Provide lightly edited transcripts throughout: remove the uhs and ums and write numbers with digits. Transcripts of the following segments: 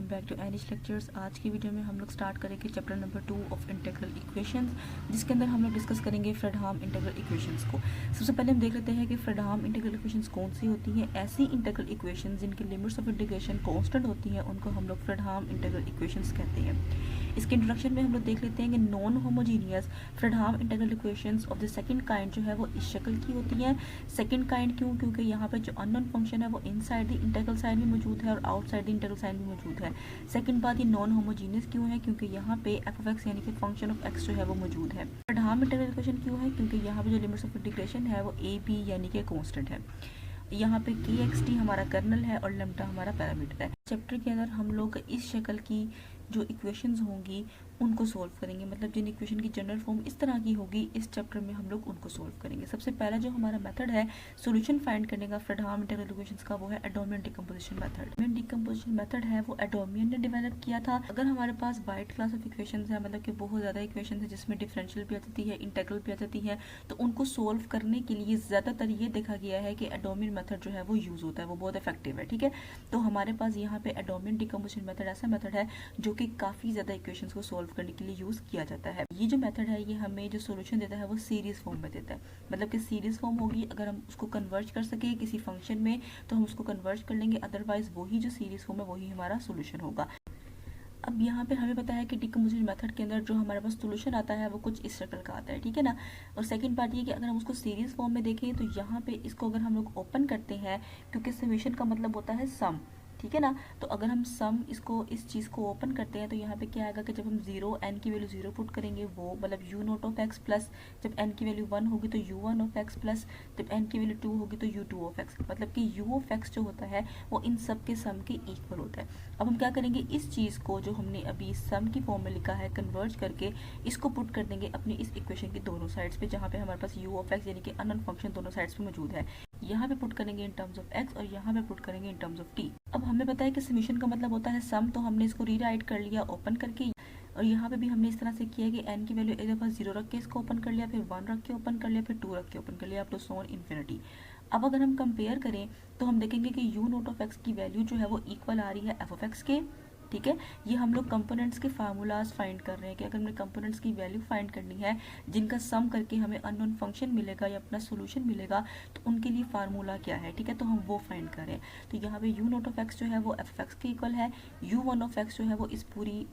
Welcome back to Anish lectures. आज की video में हम लोग स्टार्ट करेंगे chapter number 2 of integral equations, जिसके अंदर हम लोग डिस्कस करेंगे फ्रेडहाम इंटीग्रल इक्वेशंस को। सबसे पहले हम देख लेते हैं कि फ्रेडहाम इंटीग्रल इक्वेशंस कौन सी होती हैं। ऐसी इंटीग्रल इक्वेशन जिनकी लिमिट्स ऑफ इंटीग्रेशन कांस्टेंट होती हैं उनको हम लोग फ्रेडहाम इंटीग्रल इक्वेशंस कहते हैं। इसके इंट्रोडक्शन में हम लोग देख लेते हैं कि non homogeneous Fredholm integral equations of the second kind जो है वो इस शक्ल की होती हैं। सेकंड काइंड क्यों? क्योंकि यहाँ पे जो अननोन फंक्शन है वो इनसाइड द इंटीग्रल साइन भी मौजूद है और आउटसाइड द इंटीग्रल साइन भी मौजूद है। सेकंड बात, ये नॉन होमोजीनियस क्यों है? क्योंकि यहाँ पे एफ ऑफ एक्स यानी कि फंक्शन ऑफ एक्स जो है वो मौजूद है। फ्रेडहाम इंटीग्रल इक्वेशन क्यों है? क्योंकि यहाँ पे जो लिमिट्स ऑफ इंटीग्रेशन है वो ए बी यानी कि कांस्टेंट है। यहाँ पे के एक्स टी हमारा कर्नल है और लैम्ब्डा हमारा पैरामीटर है। चैप्टर के अंदर हम लोग इस शक्ल की जो इक्वेशंस होंगी उनको सोल्व करेंगे, मतलब जिन इक्वेशन की जनरल फॉर्म इस तरह की होगी इस चैप्टर में हम लोग उनको सोल्व करेंगे। सबसे पहला जो हमारा मेथड है सॉल्यूशन फाइंड करने का फ्रेडहाम इंटीग्रल इक्वेशंस का वो है एडोमियन डिकम्पोजिशन मेथड। एडोमियन डिकम्पोजिशन मेथड है वो एडोमियन ने डेवलप किया था। अगर हमारे पास वाइड क्लास ऑफ इक्वेशंस है, मतलब कि बहुत ज़्यादा इक्वेशन है जिसमें डिफरेंशियल भी आ जाती है, इंटीग्रल भी आ जाती है, तो उनको सोल्व करने के लिए ज़्यादातर ये देखा गया है कि एडोमियन मेथड जो है वो यूज़ होता है, वो बहुत इफेक्टिव है। ठीक है, तो हमारे पास यहाँ पे एडोमियन डिकम्पोजिशन मेथड ऐसा मेथड है जो कि काफ़ी ज़्यादा इक्वेशंस को सोल्व करने के लिए यूज़ किया जाता है। ये जो मेथड है ये हमें जो सॉल्यूशन देता है वो सीरीज फॉर्म में देता है, मतलब कि सीरीज फॉर्म होगी। अगर हम उसको कन्वर्ट कर सके किसी फंक्शन में तो हम उसको कन्वर्ट कर लेंगे, अदरवाइज वही जो सीरीज फॉर्म है वही हमारा सॉल्यूशन होगा। अब यहाँ पे हमें पता है कि डिकम्पोजिशन मेथड के अंदर जो हमारे पास सॉल्यूशन आता है वो कुछ इस शक्ल का आता है। ठीक है ना। और सेकंड बात ये कि अगर हम उसको सीरीज फॉर्म में देखें तो यहाँ पे इसको अगर हम लोग ओपन करते हैं, क्योंकि समेशन का मतलब होता है सम, ठीक है ना, तो अगर हम सम इसको इस चीज़ को ओपन करते हैं तो यहाँ पे क्या आएगा कि जब हम जीरो एन की वैल्यू जीरो पुट करेंगे वो मतलब you naught of x plus जब एन की वैल्यू वन होगी तो you one of x plus जब एन की वैल्यू टू होगी तो यू टू ऑफ एक्स, मतलब कि यू ऑफ एक्स जो होता है वो इन सब के सम के इक्वल होता है। अब हम क्या करेंगे, इस चीज़ को जो हमने अभी सम की फॉर्म में लिखा है कन्वर्ट करके इसको पुट कर देंगे अपनी इस इक्वेशन की दोनों साइड्स पे, जहाँ पे हमारे पास यू ऑफ एक्स यानी कि अननोन फंक्शन दोनों साइड्स पे मौजूद है। यहाँ पे पुट करेंगे इन टर्म्स ऑफ एक्स और यहाँ पे पुट करेंगे इन टर्म्स ऑफ टी। अब हमें पता है कि समेशन का मतलब होता है सम, तो हमने इसको रीराइट कर लिया ओपन करके, और यहाँ पे भी हमने इस तरह से किया कि एन की वैल्यू एक दफ़ा जीरो रख के इसको ओपन कर लिया, फिर वन रख के ओपन कर लिया, फिर टू रख के ओपन कर लिया, up to so on infinity. अब अगर हम कंपेयर करें तो हम देखेंगे कि यू नोट ऑफ एक्स की वैल्यू जो है वो इक्वल आ रही है एफ ऑफ एक्स के। ठीक है, ये हम लोग कंपोनेंट्स के फार्मूलाज फाइंड कर रहे हैं कि अगर हमें कंपोनेंट्स की वैल्यू फाइंड करनी है जिनका सम करके हमें अननोन फंक्शन मिलेगा या अपना सॉल्यूशन मिलेगा तो उनके लिए फार्मूला क्या है। ठीक है, तो हम वो फाइंड करें। तो यहाँ पे यू नोट ऑफ एक्स जो है वो एफ एक्स के इक्वल है, यू वन ऑफ एक्स जो है वो इस पूरी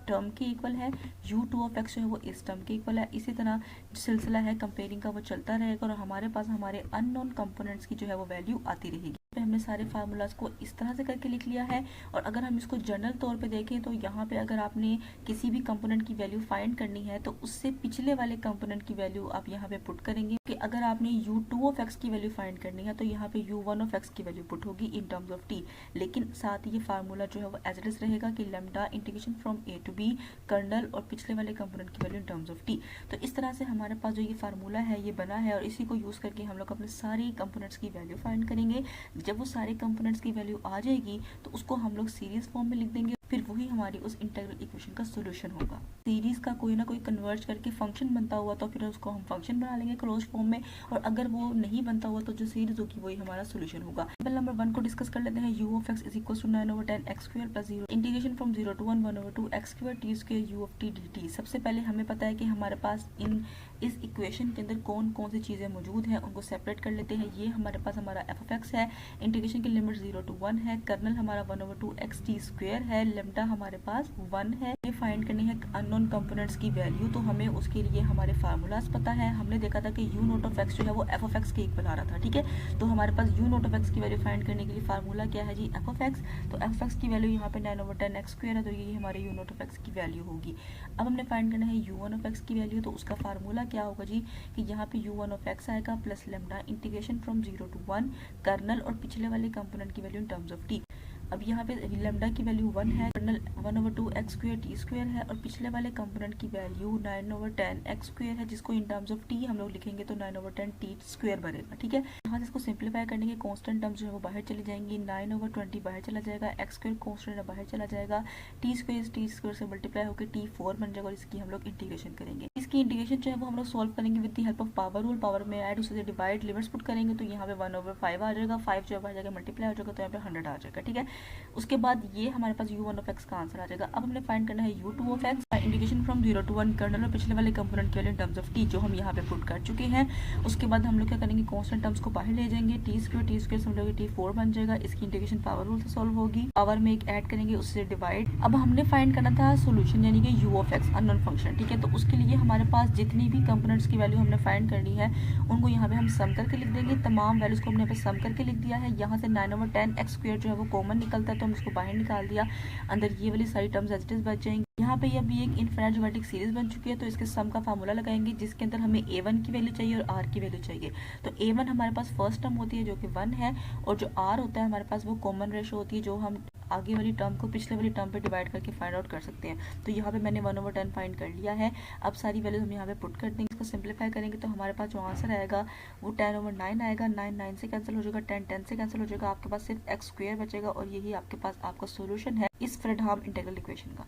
टर्म के इक्वल है, यू टू ऑफ एक्स जो है वो इस टर्म के इक्वल है। इसी तरह जो सिलसिला है कंपेयरिंग का वो चलता रहेगा और हमारे पास हमारे अननोन कंपोनेंट्स की जो है वो वैल्यू आती रहेगी। हमने सारे फार्मूलाज को इस तरह से करके लिख लिया है। और अगर हम इसको जनरल तौर पे देखें तो यहाँ पे अगर आपने किसी भी कंपोनेंट की वैल्यू फाइंड करनी है तो उससे पिछले वाले कंपोनेंट की वैल्यू आप यहाँ पे पुट करेंगे कि अगर आपने यू टू ऑफ एक्स की वैल्यू फाइंड करनी है तो यहाँ पे यू वन ऑफ एक्स की वैल्यू पुट होगी इन टर्म्स ऑफ टी, लेकिन साथ ही ये फार्मूला जो है वो एज इट इज रहेगा कि lambda integration from a to b kernel और पिछले वाले कंपोनेंट की value in terms of t. तो इस तरह से हमारे पास जो ये फार्मूला है ये बना है और इसी को यूज़ करके हम लोग अपने सारे कंपोनेंट्स की वैल्यू फाइंड करेंगे। जब वो सारे कंपोनेंट्स की वैल्यू आ जाएगी तो उसको हम लोग सीरीज फॉर्म में लिख देंगे, फिर वही हमारी उस इंटीग्रल इक्वेशन का सॉल्यूशन होगा। सीरीज का कोई ना कोई कन्वर्ट करके फंक्शन बनता हुआ तो फिर उसको हम फंक्शन बना लेंगे क्लोज फॉर्म में, और अगर वो नहीं बनता हुआ तो जो सीरीज होगी वही हमारा सॉल्यूशन होगा। टेबल नंबर 1 को डिस्कस कर लेते हैं। u of x is equal to 9/10 x square plus 0 integration from 0 to 1/2 x square t square u of t dt। सबसे पहले हमें पता है कि हमारे पास इस इक्वेशन के अंदर कौन कौन सी चीज़ें मौजूद हैं, उनको सेपरेट कर लेते हैं। ये हमारे पास हमारा एफ ऑफ एक्स है, इंटीग्रेशन की लिमिट 0 to 1 है, कर्नल हमारा 1/2 x t स्क्वायर है, लेम्डा हमारे पास 1 है। ये फाइंड करनी है अननोन कंपोनेंट्स की वैल्यू, तो हमें उसके लिए हमारे फार्मूलाज पता है। हमने देखा था कि यू नोट ऑफ एक्स जो है वो एफ ऑफ एक्स के इक्वल आ रहा था। ठीक है, तो हमारे पास यू नोट ऑफ एक्स की वैल्यू फाइंड करने के लिए फार्मूला क्या है जी, एफ ऑफ एक्स। तो एफ ऑफ एक्स की वैल्यू यहाँ पे 9/10 x स्क्वायर है, तो ये हमारे यू नोट ऑफ एक्स की वैल्यू होगी। अब हमने फाइंड करना है यू वन ऑफ एक्स की वैल्यू, तो उसका फार्मूला क्या होगा जी कि यहाँ पे यू वन ऑफ एक्स आएगा plus lambda integration from 0 to 1 kernel और पिछले वाले कंपोनेंट की value in terms of t. अब यहाँ पे लेम्डा की वैल्यू 1 है, kernel 1/2 x square t square है और पिछले वाले कंपोनेंट की वैल्यू 9/10 x स्क्वायर है, जिसको इन टर्म्स ऑफ टी हम लोग लिखेंगे तो 9/10 टी स्क्वायर बनेगा। ठीक है, यहाँ से इसको सिंप्लीफाई करने के कांस्टेंट टर्म्स जो है वो बाहर चली जाएंगी, 9/20 बाहर चला जाएगा, x स्क्वायर कांस्टेंट बाहर चला जाएगा, टी स्क्वायर से मल्टीप्लाई होकर t4 बन जाएगा और इसकी हम लोग इंटीग्रेशन करेंगे। इसकी इंटीग्रेशन जो है वो हम लोग सॉल्व करेंगे with the help of power rule. Power में ऐड, उससे डिवाइड, लिमिट्स पुट करेंगे तो यहाँ पे 1/5 आ जाएगा, 5 जो आ जाएगा मल्टीप्लाई हो जाएगा तो यहाँ पे 100 आ जाएगा, ठीक है। उसके बाद ये हमारे पास u1 का आंसर आ जाएगा। अब हमने फाइंड करना है u2 integration from 0 to 1 kernel और पिछले वाले कंपोनेंट के लिए इन टर्म्स ऑफ t जो हम यहाँ पे पुट कर चुके हैं। उसके बाद हम लोग क्या करेंगे, कांस्टेंट टर्म्स को बाहर ले जाएंगे, t² समझोगे t4 बन जाएगा। इसकी इंटीग्रेशन पावर रूल से सॉल्व होगी, पावर में एक ऐड करेंगे, उससे डिवाइड। अब हमने फाइंड करना था सोल्यूशन यानी कि u(x) अननोन फंक्शन, ठीक है। तो उसके लिए हमारे पास जितनी भी कंपोनेंट्स की वैल्यू हमने फाइंड करनी है उनको यहाँ पे हम सम करके लिख देंगे। तमाम वैल्यूज को हमने यहाँ पे सम करके लिख दिया है। यहाँ से 9/10x² जो है वो कॉमन निकलता है तो हम इसको बाहर निकाल दिया। अंदर ये वाली सारी टर्म्स एज इट इज बच जाएंगी। यहाँ पे अभी एक इनफिनिट ज्योमेट्रिक सीरीज बन चुकी है तो इसके सम का फार्मूला लगाएंगे जिसके अंदर हमें a1 की वैल्यू चाहिए और r की वैल्यू चाहिए। तो a1 हमारे पास फर्स्ट टर्म होती है जो कि 1 है, और जो r होता है हमारे पास वो कॉमन रेशो होती है जो हम आगे वाली टर्म को पिछले वाली टर्म पे डिवाइड करके फाइंड आउट कर सकते हैं। तो यहाँ पे मैंने 1/10 फाइंड कर लिया है। अब सारी वैल्यूज हम यहाँ पे पुट कर देंगे, इसको सिंप्लीफाई करेंगे तो हमारे पास जो आंसर आएगा वो 10/9 आएगा। 9 9 से कैंसिल हो जाएगा, 10 10 से कैंसिल हो जाएगा, आपके पास सिर्फ x² बचेगा और यही आपके पास आपका सोल्यूशन है इस फ्रेडहाम इंटीग्रल इक्वेशन का।